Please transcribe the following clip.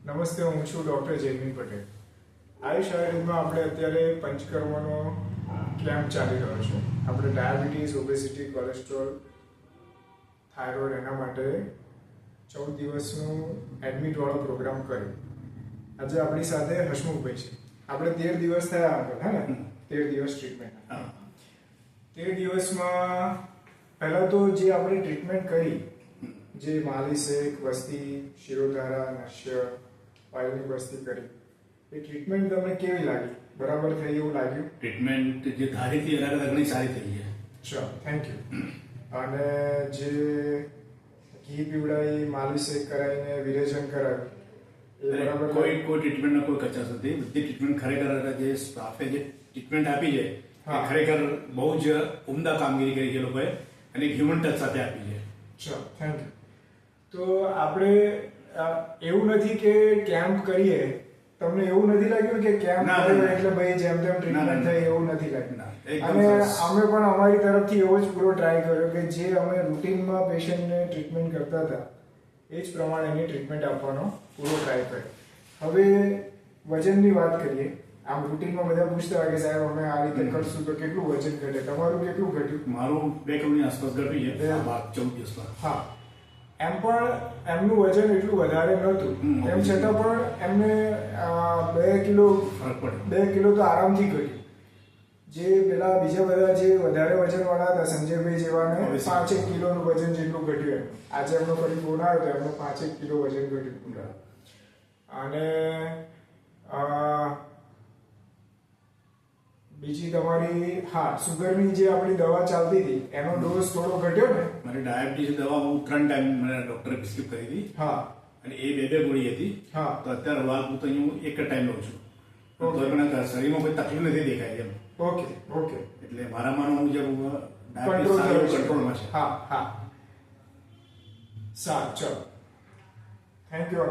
નમસ્તે, હું છું ડૉક્ટર જયમીન પટેલ. આયુષ આયુર્વેદમાં આપણે અત્યારે પંચકર્મનો કેમ્પ ચાલી રહ્યો છે. આપણે ડાયાબિટીસ, ઓબેસિટી, કોલેસ્ટ્રોલ, થાઇરોઇડ એના માટે 14 દિવસનું એડમિટવાળો પ્રોગ્રામ કર્યો. આજે આપણી સાથે હસમુખભાઈ છે. આપણે 13 દિવસ થયા અંકલ, હે ને? 13 દિવસ ટ્રીટમેન્ટ. 13 દિવસમાં પહેલાં તો જે આપણે ટ્રીટમેન્ટ કરી, જે માલિશ, વસ્તી, શિરોધારા, નશ્ય, પાયલની વસ્તી કરી, એ ટ્રીટમેન્ટ તમને કેવી લાગી? બરાબર થઈ એવું લાગ્યું? ટ્રીટમેન્ટ જે ધારી હતી એના કરતાં ઘણી સારી થઈ છે. Sure, thank you. અને જે ઘી પીવડાવી, માલિશ કરાવીને વિરેચન કરાવ્યું, એ બરાબર? કોઈ ટ્રીટમેન્ટનો કોઈ કચાશ નથી. બધી ટ્રીટમેન્ટ ખરેખર જે સ્ટાફે જે ટ્રીટમેન્ટ આપી છે એ ખરેખર બહુ જ ઉમદા કામગીરી કરી છે લોકોએ, અને હ્યુમન ટચ સાથે આપી છે. Sure, thank you. તો આપણે એવું નથી કે કેમ્પ કરીએ, તમને એવું નથી લાગ્યું કે કેમ્પ કર્યો એટલે ભાઈ જેમ તેમ ટ્રીટમેન્ટ થાય, એવું નથી લાગ્યું? અને અમે પણ અમારી તરફથી એવો જ પૂરો ટ્રાય કર્યો કે જે અમે રૂટીનમાં પેશન્ટને ટ્રીટમેન્ટ કરતા હતા એ જ પ્રમાણેની ટ્રીટમેન્ટ આપવાનો પૂરો ટ્રાય કર્યો. હવે વજનની વાત કરીએ. આમ રૂટીનમાં બધા પૂછતા હોય કે સાહેબ અમે આ રીતે કરશું તો કેટલું વજન ઘટે? તમારું કેટલું ઘટ્યું? મારું 2 કિલોની આસપાસ ઘટ્યું છે 14 દિવસમાં. હા, એમ પણ એમનું વજન એટલું વધારે નહોતું, તેમ છતાં પણ એમને 2 કિલો ફરક પડે. 2 કિલો તો આરામથી ઘટ્યું. જે પેલા બીજા બધા જે વધારે વજનવાળા હતા, સંજયભાઈ જેવાને 5 કિલોનું વજન જેટલું ઘટ્યું. આજે એમનો ફરી ફોન આવ્યો તો એમનો 5 કિલો વજન ઘટ્યું. અને બીજી તમારી સુગરની જે આપણી દવા ચાલતી હતી એનો ડોઝ થોડો ઘટ્યો ને? મારી ડાયાબિટીસ દવા હું 3 ટાઈમ મને ડોક્ટરે પ્રિસ્ક્રિપ્ટ કરી હતી. હા, અને એ 2 ગોળી હતી. હા, તો અત્યારે હાલ હું તો હું એક જ ટાઈમ લઉં છું. તો પણ શરીરમાં કોઈ તકલીફ નથી દેખાય એમ. Okay okay. એટલે મારામાં હું જે કંટ્રોલ કંટ્રોલમાં છે. હા હા, સારું, ચલો, થેન્ક યુ.